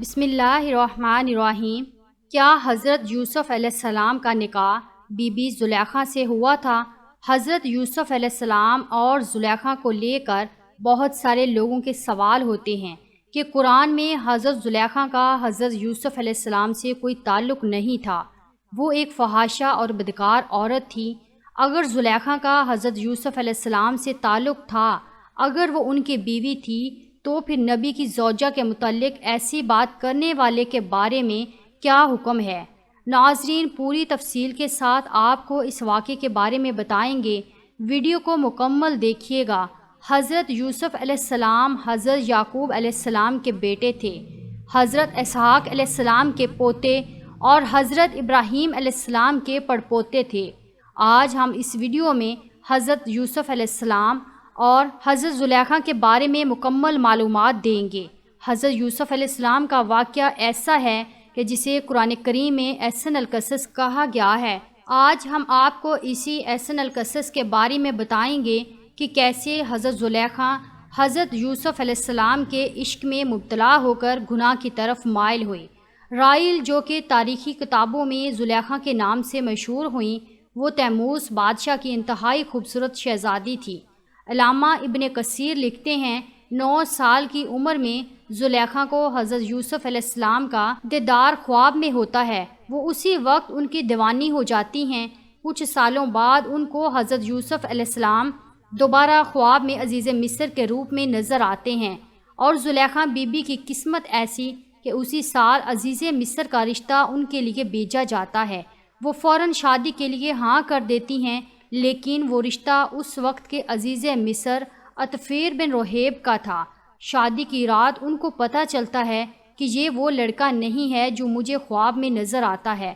بسم اللہ الرحمن الرحیم۔ کیا حضرت یوسف علیہ السلام کا نکاح بی بی زلیخا سے ہوا تھا؟ حضرت یوسف علیہ السلام اور زلیخا کو لے کر بہت سارے لوگوں کے سوال ہوتے ہیں کہ قرآن میں حضرت زلیخا کا حضرت یوسف علیہ السلام سے کوئی تعلق نہیں تھا، وہ ایک فحاشہ اور بدکار عورت تھی۔ اگر زلیخا کا حضرت یوسف علیہ السلام سے تعلق تھا، اگر وہ ان کی بیوی تھی، تو پھر نبی کی زوجہ کے متعلق ایسی بات کرنے والے کے بارے میں کیا حکم ہے؟ ناظرین، پوری تفصیل کے ساتھ آپ کو اس واقعے کے بارے میں بتائیں گے، ویڈیو کو مکمل دیکھیے گا۔ حضرت یوسف علیہ السلام حضرت یعقوب علیہ السلام کے بیٹے تھے، حضرت اسحاق علیہ السلام کے پوتے اور حضرت ابراہیم علیہ السلام کے پڑپوتے تھے۔ آج ہم اس ویڈیو میں حضرت یوسف علیہ السلام اور حضرت زلیخا کے بارے میں مکمل معلومات دیں گے۔ حضرت یوسف علیہ السلام کا واقعہ ایسا ہے کہ جسے قرآن کریم میں احسن القصص کہا گیا ہے۔ آج ہم آپ کو اسی احسن القصص کے بارے میں بتائیں گے کہ کیسے حضرت زلیخا حضرت یوسف علیہ السلام کے عشق میں مبتلا ہو کر گناہ کی طرف مائل ہوئی۔ رائل، جو کہ تاریخی کتابوں میں زلیخا کے نام سے مشہور ہوئیں، وہ تیموس بادشاہ کی انتہائی خوبصورت شہزادی تھی۔ علامہ ابن کثیر لکھتے ہیں 9 سال کی عمر میں زلیخا کو حضرت یوسف علیہ السلام کا دیدار خواب میں ہوتا ہے۔ وہ اسی وقت ان کی دیوانی ہو جاتی ہیں۔ کچھ سالوں بعد ان کو حضرت یوسف علیہ السلام دوبارہ خواب میں عزیز مصر کے روپ میں نظر آتے ہیں، اور زلیخا بی بی کی قسمت ایسی کہ اسی سال عزیز مصر کا رشتہ ان کے لیے بھیجا جاتا ہے۔ وہ فوراً شادی کے لیے ہاں کر دیتی ہیں، لیکن وہ رشتہ اس وقت کے عزیز مصر عطفیر بن رہیب کا تھا۔ شادی کی رات ان کو پتہ چلتا ہے کہ یہ وہ لڑکا نہیں ہے جو مجھے خواب میں نظر آتا ہے۔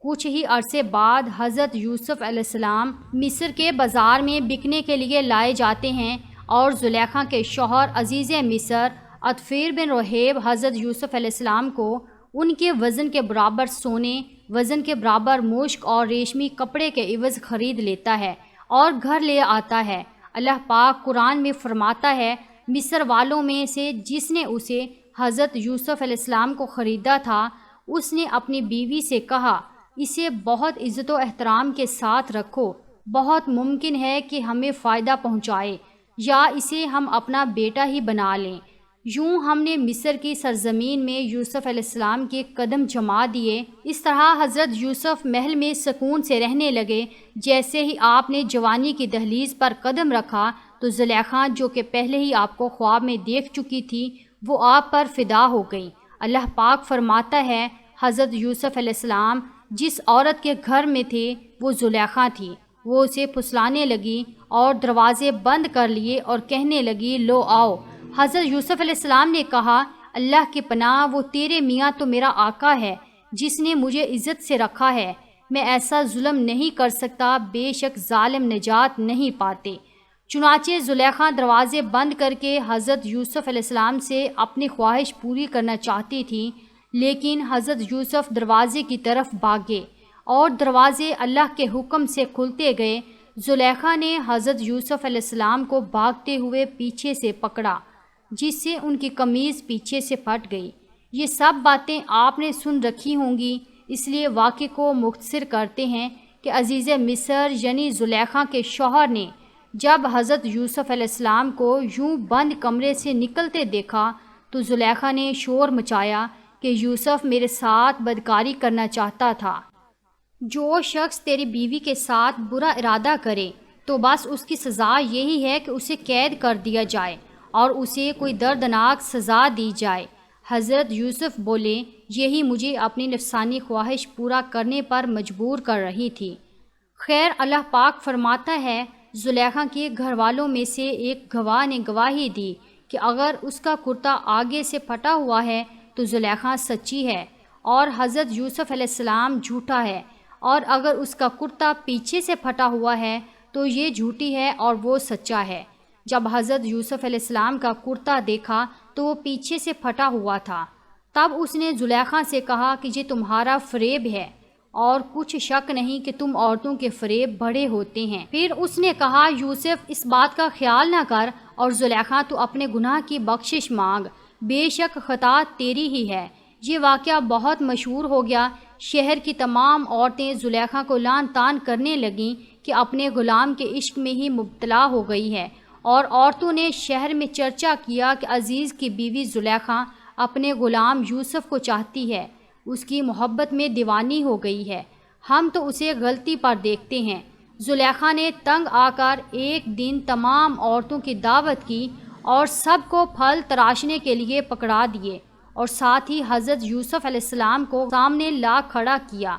کچھ ہی عرصے بعد حضرت یوسف علیہ السلام مصر کے بازار میں بکنے کے لیے لائے جاتے ہیں، اور زلیخا کے شوہر عزیز مصر عطفیر بن رہیب حضرت یوسف علیہ السلام کو ان کے وزن کے برابر سونے، وزن کے برابر مشک اور ریشمی کپڑے کے عوض خرید لیتا ہے اور گھر لے آتا ہے۔ اللہ پاک قرآن میں فرماتا ہے، مصر والوں میں سے جس نے اسے حضرت یوسف علیہ السلام کو خریدا تھا، اس نے اپنی بیوی سے کہا، اسے بہت عزت و احترام کے ساتھ رکھو، بہت ممکن ہے کہ ہمیں فائدہ پہنچائے، یا اسے ہم اپنا بیٹا ہی بنا لیں۔ یوں ہم نے مصر کی سرزمین میں یوسف علیہ السلام کے قدم جما دیے۔ اس طرح حضرت یوسف محل میں سکون سے رہنے لگے۔ جیسے ہی آپ نے جوانی کی دہلیز پر قدم رکھا تو زلیخا، جو کہ پہلے ہی آپ کو خواب میں دیکھ چکی تھی، وہ آپ پر فدا ہو گئی۔ اللہ پاک فرماتا ہے، حضرت یوسف علیہ السلام جس عورت کے گھر میں تھے وہ زلیخا تھی۔ وہ اسے پھسلانے لگی اور دروازے بند کر لیے اور کہنے لگی، لو آؤ۔ حضرت یوسف علیہ السلام نے کہا، اللہ کی پناہ، وہ تیرے میاں تو میرا آقا ہے جس نے مجھے عزت سے رکھا ہے، میں ایسا ظلم نہیں کر سکتا، بے شک ظالم نجات نہیں پاتے۔ چنانچہ زلیخا دروازے بند کر کے حضرت یوسف علیہ السلام سے اپنی خواہش پوری کرنا چاہتی تھی، لیکن حضرت یوسف دروازے کی طرف بھاگے اور دروازے اللہ کے حکم سے کھلتے گئے۔ زلیخا نے حضرت یوسف علیہ السلام کو بھاگتے ہوئے پیچھے سے پکڑا، جس سے ان کی قمیض پیچھے سے پھٹ گئی۔ یہ سب باتیں آپ نے سن رکھی ہوں گی، اس لیے واقعے کو مختصر کرتے ہیں کہ عزیز مصر یعنی زلیخا کے شوہر نے جب حضرت یوسف علیہ السلام کو یوں بند کمرے سے نکلتے دیکھا تو زلیخا نے شور مچایا کہ یوسف میرے ساتھ بدکاری کرنا چاہتا تھا۔ جو شخص تیری بیوی کے ساتھ برا ارادہ کرے تو بس اس کی سزا یہی ہے کہ اسے قید کر دیا جائے اور اسے کوئی دردناک سزا دی جائے۔ حضرت یوسف بولے، یہی مجھے اپنی نفسانی خواہش پورا کرنے پر مجبور کر رہی تھی۔ خیر، اللہ پاک فرماتا ہے، زلیخا کے گھر والوں میں سے ایک گواہ نے گواہی دی کہ اگر اس کا کرتا آگے سے پھٹا ہوا ہے تو زلیخا سچی ہے اور حضرت یوسف علیہ السلام جھوٹا ہے، اور اگر اس کا کرتا پیچھے سے پھٹا ہوا ہے تو یہ جھوٹی ہے اور وہ سچا ہے۔ جب حضرت یوسف علیہ السلام کا کرتا دیکھا تو وہ پیچھے سے پھٹا ہوا تھا۔ تب اس نے زلیخا سے کہا کہ یہ تمہارا فریب ہے، اور کچھ شک نہیں کہ تم عورتوں کے فریب بڑے ہوتے ہیں۔ پھر اس نے کہا، یوسف اس بات کا خیال نہ کر، اور زلیخا تو اپنے گناہ کی بخشش مانگ، بے شک خطا تیری ہی ہے، یہ واقعہ بہت مشہور ہو گیا۔ شہر کی تمام عورتیں زلیخا کو لعن طعن کرنے لگیں کہ اپنے غلام کے عشق میں ہی مبتلا ہو گئی ہے، اور عورتوں نے شہر میں چرچا کیا کہ عزیز کی بیوی زلیخا اپنے غلام یوسف کو چاہتی ہے، اس کی محبت میں دیوانی ہو گئی ہے، ہم تو اسے غلطی پر دیکھتے ہیں۔ زلیخا نے تنگ آ کر ایک دن تمام عورتوں کی دعوت کی اور سب کو پھل تراشنے کے لیے پکڑا دیے، اور ساتھ ہی حضرت یوسف علیہ السلام کو سامنے لا کھڑا کیا۔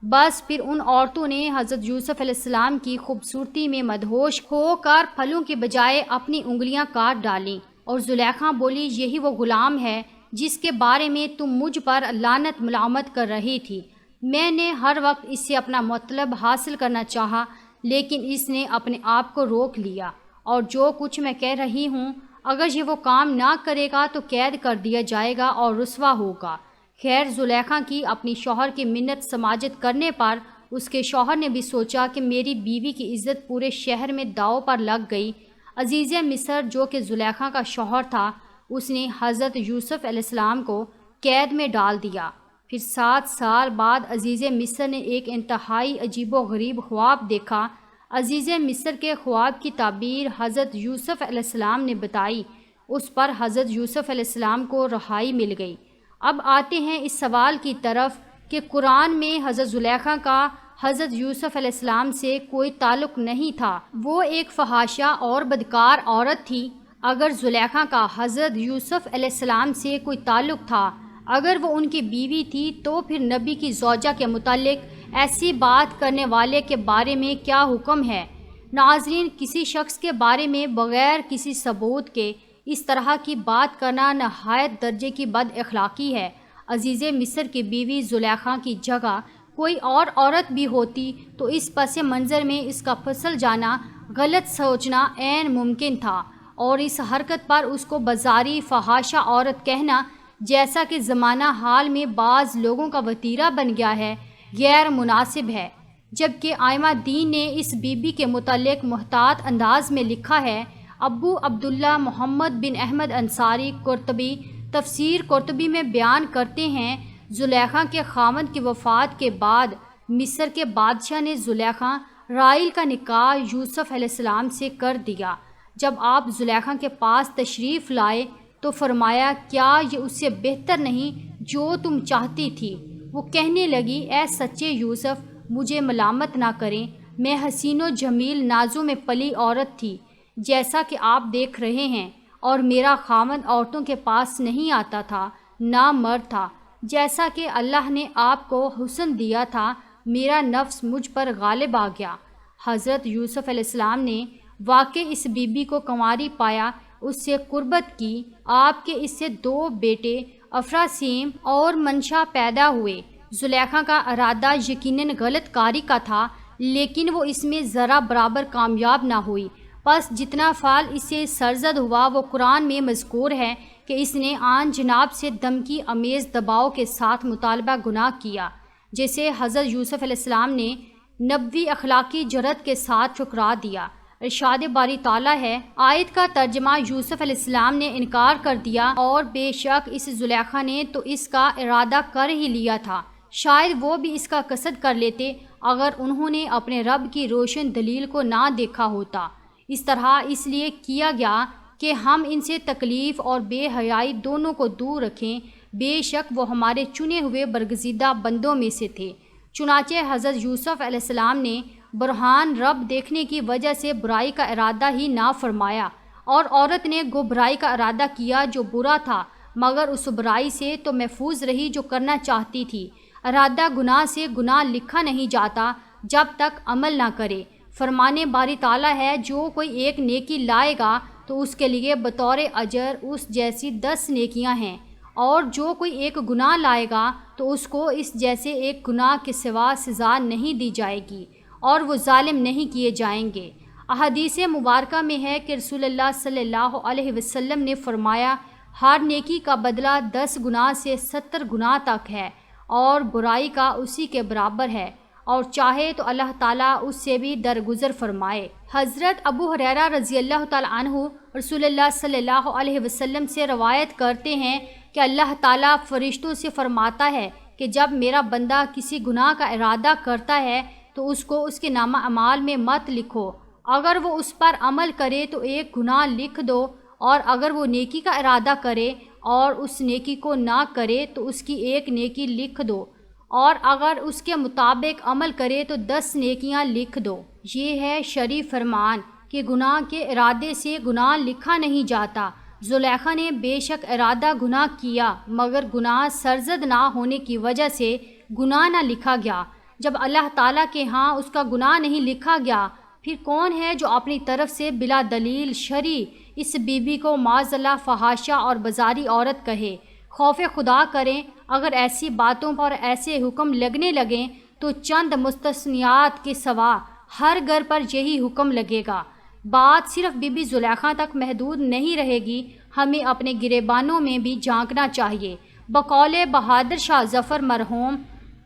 بس پھر ان عورتوں نے حضرت یوسف علیہ السلام کی خوبصورتی میں مدہوش ہو کر پھلوں کے بجائے اپنی انگلیاں کاٹ ڈالیں، اور زلیخا بولی، یہی وہ غلام ہے جس کے بارے میں تم مجھ پر لعنت ملامت کر رہی تھی۔ میں نے ہر وقت اس سے اپنا مطلب حاصل کرنا چاہا، لیکن اس نے اپنے آپ کو روک لیا، اور جو کچھ میں کہہ رہی ہوں، اگر یہ وہ کام نہ کرے گا تو قید کر دیا جائے گا اور رسوا ہوگا۔ خیر، زلیخا کی اپنی شوہر کی منت سماجت کرنے پر اس کے شوہر نے بھی سوچا کہ میری بیوی کی عزت پورے شہر میں داؤ پر لگ گئی۔ عزیز مصر جو کہ زلیخا کا شوہر تھا، اس نے حضرت یوسف علیہ السلام کو قید میں ڈال دیا۔ پھر 7 سال بعد عزیز مصر نے ایک انتہائی عجیب و غریب خواب دیکھا۔ عزیز مصر کے خواب کی تعبیر حضرت یوسف علیہ السلام نے بتائی، اس پر حضرت یوسف علیہ السلام کو رہائی مل گئی۔ اب آتے ہیں اس سوال کی طرف کہ قرآن میں حضرت زلیخا کا حضرت یوسف علیہ السلام سے کوئی تعلق نہیں تھا، وہ ایک فحاشہ اور بدکار عورت تھی۔ اگر زلیخا کا حضرت یوسف علیہ السلام سے کوئی تعلق تھا، اگر وہ ان کی بیوی تھی، تو پھر نبی کی زوجہ کے متعلق ایسی بات کرنے والے کے بارے میں کیا حکم ہے؟ ناظرین، کسی شخص کے بارے میں بغیر کسی ثبوت کے اس طرح کی بات کرنا نہایت درجے کی بد اخلاقی ہے۔ عزیز مصر کی بیوی زلیخا کی جگہ کوئی اور عورت بھی ہوتی تو اس پس منظر میں اس کا پھسل جانا غلط سوچنا عین ممکن تھا، اور اس حرکت پر اس کو بازاری فحاشہ عورت کہنا، جیسا کہ زمانہ حال میں بعض لوگوں کا وتیرہ بن گیا ہے، غیر مناسب ہے۔ جبکہ ائمہ دین نے اس بی بی کے متعلق محتاط انداز میں لکھا ہے۔ ابو عبداللہ محمد بن احمد انصاری قرطبی تفسیر قرطبی میں بیان کرتے ہیں، زلیخا کے خاوند کی وفات کے بعد مصر کے بادشاہ نے زلیخا رائل کا نکاح یوسف علیہ السلام سے کر دیا۔ جب آپ زلیخا کے پاس تشریف لائے تو فرمایا، کیا یہ اس سے بہتر نہیں جو تم چاہتی تھی؟ وہ کہنے لگی، اے سچے یوسف، مجھے ملامت نہ کریں، میں حسین و جمیل نازوں میں پلی عورت تھی، جیسا کہ آپ دیکھ رہے ہیں، اور میرا خاوند عورتوں کے پاس نہیں آتا تھا، نہ مرد تھا، جیسا کہ اللہ نے آپ کو حسن دیا تھا، میرا نفس مجھ پر غالب آ گیا۔ حضرت یوسف علیہ السلام نے واقع اس بی بی کو کنواری پایا، اس سے قربت کی، آپ کے اس سے 2 بیٹے افراسیم اور منشا پیدا ہوئے۔ زلیخا کا ارادہ یقیناً غلط کاری کا تھا، لیکن وہ اس میں ذرا برابر کامیاب نہ ہوئی۔ پس جتنا فعل اس سے سرزد ہوا وہ قرآن میں مذکور ہے کہ اس نے آن جناب سے دھمکی آمیز دباؤ کے ساتھ مطالبہ گناہ کیا، جسے حضرت یوسف علیہ السلام نے نبوی اخلاقی جرأت کے ساتھ ٹھکرا دیا۔ ارشاد باری تعالیٰ ہے، آیت کا ترجمہ، یوسف علیہ السلام نے انکار کر دیا، اور بے شک اس زلیخا نے تو اس کا ارادہ کر ہی لیا تھا، شاید وہ بھی اس کا قصد کر لیتے اگر انہوں نے اپنے رب کی روشن دلیل کو نہ دیکھا ہوتا۔ اس طرح اس لیے کیا گیا کہ ہم ان سے تکلیف اور بے حیائی دونوں کو دور رکھیں، بے شک وہ ہمارے چنے ہوئے برگزیدہ بندوں میں سے تھے۔ چنانچہ حضرت یوسف علیہ السلام نے برہان رب دیکھنے کی وجہ سے برائی کا ارادہ ہی نہ فرمایا، اور عورت نے گو برائی کا ارادہ کیا جو برا تھا، مگر اس برائی سے تو محفوظ رہی جو کرنا چاہتی تھی۔ ارادہ گناہ سے گناہ لکھا نہیں جاتا جب تک عمل نہ کرے۔ فرمانے باری تعالیٰ ہے، جو کوئی ایک نیکی لائے گا تو اس کے لیے بطور اجر اس جیسی 10 نیکیاں ہیں، اور جو کوئی ایک گناہ لائے گا تو اس کو اس جیسے ایک گناہ کے سوا سزا نہیں دی جائے گی، اور وہ ظالم نہیں کیے جائیں گے۔ احادیث مبارکہ میں ہے کہ رسول اللہ صلی اللہ علیہ وسلم نے فرمایا، ہر نیکی کا بدلہ 10 گناہ سے 70 گناہ تک ہے، اور برائی کا اسی کے برابر ہے، اور چاہے تو اللہ تعالیٰ اس سے بھی درگزر فرمائے۔ حضرت ابو ہریرہ رضی اللہ تعالیٰ عنہ رسول اللہ صلی اللہ علیہ وسلم سے روایت کرتے ہیں کہ اللہ تعالیٰ فرشتوں سے فرماتا ہے کہ جب میرا بندہ کسی گناہ کا ارادہ کرتا ہے تو اس کو اس کے نامہ اعمال میں مت لکھو، اگر وہ اس پر عمل کرے تو ایک گناہ لکھ دو، اور اگر وہ نیکی کا ارادہ کرے اور اس نیکی کو نہ کرے تو اس کی ایک نیکی لکھ دو، اور اگر اس کے مطابق عمل کرے تو 10 نیکیاں لکھ دو۔ یہ ہے شرعی فرمان کہ گناہ کے ارادے سے گناہ لکھا نہیں جاتا۔ زلیخا نے بے شک ارادہ گناہ کیا، مگر گناہ سرزد نہ ہونے کی وجہ سے گناہ نہ لکھا گیا۔ جب اللہ تعالیٰ کے ہاں اس کا گناہ نہیں لکھا گیا، پھر کون ہے جو اپنی طرف سے بلا دلیل شرعی اس بیوی کو معاذ اللہ فحاشہ اور بازاری عورت کہے؟ خوف خدا کریں، اگر ایسی باتوں پر ایسے حکم لگنے لگیں تو چند مستثنیات کے سوا ہر گھر پر یہی حکم لگے گا۔ بات صرف بی بی زلیخا تک محدود نہیں رہے گی، ہمیں اپنے گریبانوں میں بھی جھانکنا چاہیے۔ بقول بہادر شاہ ظفر مرحوم،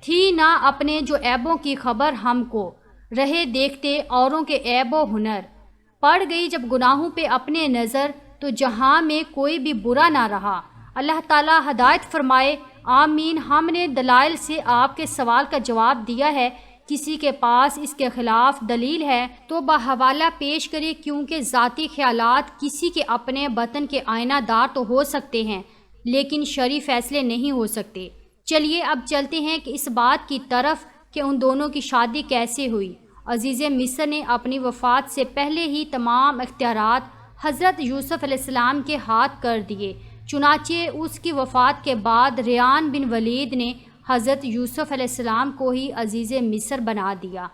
تھی نہ اپنے جو عیبوں کی خبر ہم کو، رہے دیکھتے اوروں کے عیب و ہنر۔ پڑ گئی جب گناہوں پہ اپنے نظر تو جہاں میں کوئی بھی برا نہ رہا۔ اللہ تعالیٰ ہدایت فرمائے، آمین۔ ہم نے دلائل سے آپ کے سوال کا جواب دیا ہے، کسی کے پاس اس کے خلاف دلیل ہے تو بحوالہ پیش کرے، کیونکہ ذاتی خیالات کسی کے اپنے باطن کے آئینہ دار تو ہو سکتے ہیں لیکن شرعی فیصلے نہیں ہو سکتے۔ چلیے اب چلتے ہیں کہ اس بات کی طرف کہ ان دونوں کی شادی کیسے ہوئی۔ عزیز مصر نے اپنی وفات سے پہلے ہی تمام اختیارات حضرت یوسف علیہ السلام کے ہاتھ کر دیے، چنانچہ اس کی وفات کے بعد ریان بن ولید نے حضرت یوسف علیہ السلام کو ہی عزیز مصر بنا دیا۔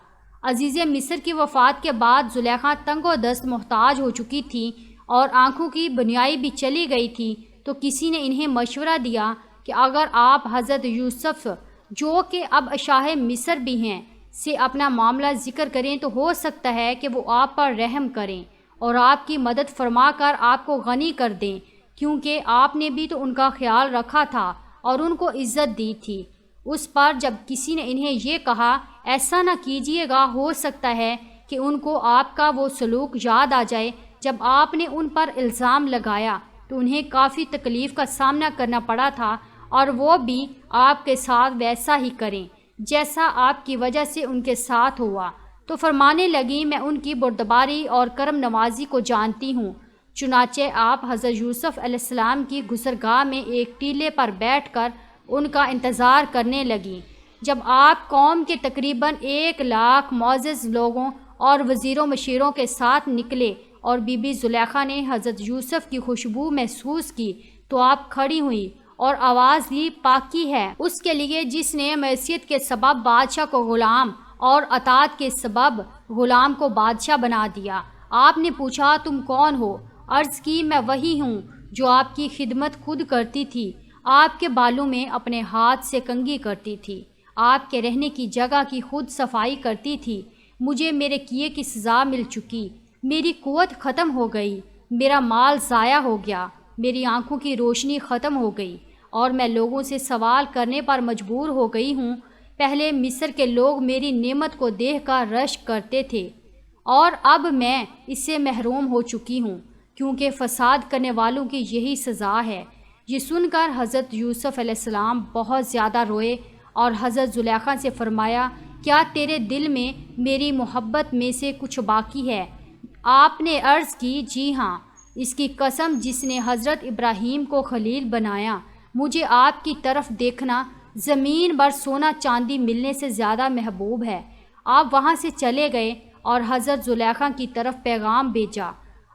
عزیز مصر کی وفات کے بعد زلیخا تنگ و دست محتاج ہو چکی تھی اور آنکھوں کی بنیائی بھی چلی گئی تھی، تو کسی نے انہیں مشورہ دیا کہ اگر آپ حضرت یوسف جو کہ اب شاہ مصر بھی ہیں سے اپنا معاملہ ذکر کریں تو ہو سکتا ہے کہ وہ آپ پر رحم کریں اور آپ کی مدد فرما کر آپ کو غنی کر دیں، کیونکہ آپ نے بھی تو ان کا خیال رکھا تھا اور ان کو عزت دی تھی۔ اس پر جب کسی نے انہیں یہ کہا ایسا نہ کیجیے گا، ہو سکتا ہے کہ ان کو آپ کا وہ سلوک یاد آ جائے جب آپ نے ان پر الزام لگایا تو انہیں کافی تکلیف کا سامنا کرنا پڑا تھا، اور وہ بھی آپ کے ساتھ ویسا ہی کریں جیسا آپ کی وجہ سے ان کے ساتھ ہوا۔ تو فرمانے لگیں میں ان کی بردباری اور کرم نوازی کو جانتی ہوں۔ چنانچہ آپ حضرت یوسف علیہ السلام کی گزرگاہ میں ایک ٹیلے پر بیٹھ کر ان کا انتظار کرنے لگیں۔ جب آپ قوم کے تقریباً 1,00,000 معزز لوگوں اور وزیروں مشیروں کے ساتھ نکلے اور بی بی زلیخا نے حضرت یوسف کی خوشبو محسوس کی تو آپ کھڑی ہوئیں اور آواز لی، پاکی ہے اس کے لیے جس نے معصیت کے سبب بادشاہ کو غلام اور اطاعت کے سبب غلام کو بادشاہ بنا دیا۔ آپ نے پوچھا تم کون ہو؟ عرض کی میں وہی ہوں جو آپ کی خدمت خود کرتی تھی، آپ کے بالوں میں اپنے ہاتھ سے کنگھی کرتی تھی، آپ کے رہنے کی جگہ کی خود صفائی کرتی تھی۔ مجھے میرے کیے کی سزا مل چکی، میری قوت ختم ہو گئی، میرا مال ضائع ہو گیا، میری آنکھوں کی روشنی ختم ہو گئی اور میں لوگوں سے سوال کرنے پر مجبور ہو گئی ہوں۔ پہلے مصر کے لوگ میری نعمت کو دیکھ کر رشک کرتے تھے اور اب میں اس سے محروم ہو چکی ہوں، کیونکہ فساد کرنے والوں کی یہی سزا ہے۔ یہ سن کر حضرت یوسف علیہ السلام بہت زیادہ روئے اور حضرت زلیخا سے فرمایا کیا تیرے دل میں میری محبت میں سے کچھ باقی ہے؟ آپ نے عرض کی جی ہاں، اس کی قسم جس نے حضرت ابراہیم کو خلیل بنایا، مجھے آپ کی طرف دیکھنا زمین بر سونا چاندی ملنے سے زیادہ محبوب ہے۔ آپ وہاں سے چلے گئے اور حضرت زلیخا کی طرف پیغام بھیجا،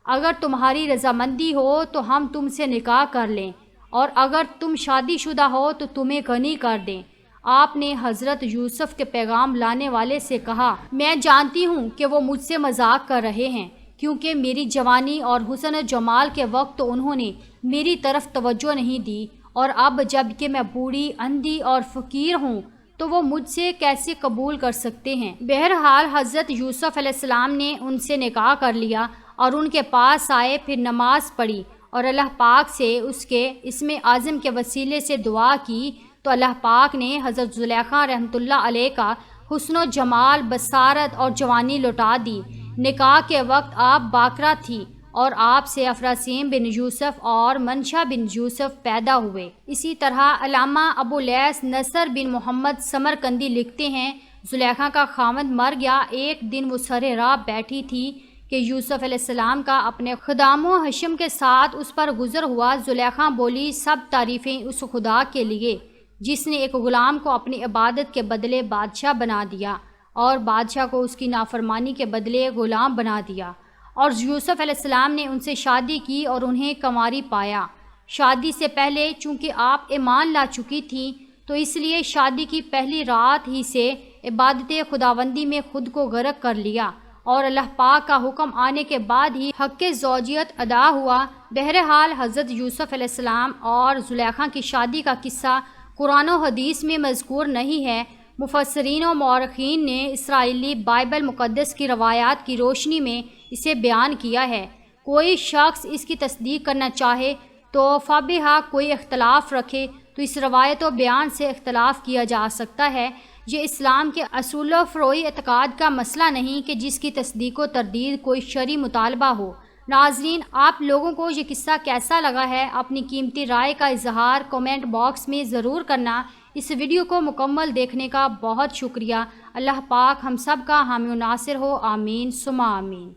اگر تمہاری رضامندی ہو تو ہم تم سے نکاح کر لیں، اور اگر تم شادی شدہ ہو تو تمہیں غنی کر دیں۔ آپ نے حضرت یوسف کے پیغام لانے والے سے کہا میں جانتی ہوں کہ وہ مجھ سے مذاق کر رہے ہیں، کیونکہ میری جوانی اور حسن و جمال کے وقت تو انہوں نے میری طرف توجہ نہیں دی، اور اب جب کہ میں بوڑھی، اندھی اور فقیر ہوں تو وہ مجھ سے کیسے قبول کر سکتے ہیں؟ بہرحال حضرت یوسف علیہ السلام نے ان سے نکاح کر لیا اور ان کے پاس آئے، پھر نماز پڑھی اور اللہ پاک سے اس کے اسم اعظم کے وسیلے سے دعا کی، تو اللہ پاک نے حضرت زلیخا رحمۃ اللہ علیہ کا حسن و جمال، بصارت اور جوانی لوٹا دی۔ نکاح کے وقت آپ باکرہ تھی اور آپ سے افراسیم بن یوسف اور منشا بن یوسف پیدا ہوئے۔ اسی طرح علامہ ابو لیث نصر بن محمد سمرقندی لکھتے ہیں، زلیخا کا خاوند مر گیا۔ ایک دن وہ سر راہ بیٹھی تھی کہ یوسف علیہ السلام کا اپنے خدام و حشم کے ساتھ اس پر گزر ہوا۔ زلیخا بولی، سب تعریفیں اس خدا کے لیے جس نے ایک غلام کو اپنی عبادت کے بدلے بادشاہ بنا دیا اور بادشاہ کو اس کی نافرمانی کے بدلے غلام بنا دیا۔ اور یوسف علیہ السلام نے ان سے شادی کی اور انہیں کنواری پایا۔ شادی سے پہلے چونکہ آپ ایمان لا چکی تھیں تو اس لیے شادی کی پہلی رات ہی سے عبادت خداوندی میں خود کو غرق کر لیا، اور اللہ پاک کا حکم آنے کے بعد ہی حق زوجیت ادا ہوا۔ بہرحال حضرت یوسف علیہ السلام اور زلیخا کی شادی کا قصہ قرآن و حدیث میں مذکور نہیں ہے۔ مفسرین و مورخین نے اسرائیلی بائبل مقدس کی روایات کی روشنی میں اسے بیان کیا ہے۔ کوئی شخص اس کی تصدیق کرنا چاہے تو فابہا، کوئی اختلاف رکھے تو اس روایت و بیان سے اختلاف کیا جا سکتا ہے۔ یہ اسلام کے اصول و فروعی اعتقاد کا مسئلہ نہیں کہ جس کی تصدیق و تردید کوئی شرعی مطالبہ ہو۔ ناظرین، آپ لوگوں کو یہ قصہ کیسا لگا ہے؟ اپنی قیمتی رائے کا اظہار کمنٹ باکس میں ضرور کرنا۔ اس ویڈیو کو مکمل دیکھنے کا بہت شکریہ۔ اللہ پاک ہم سب کا حامی و ناصر ہو، آمین ثم آمین۔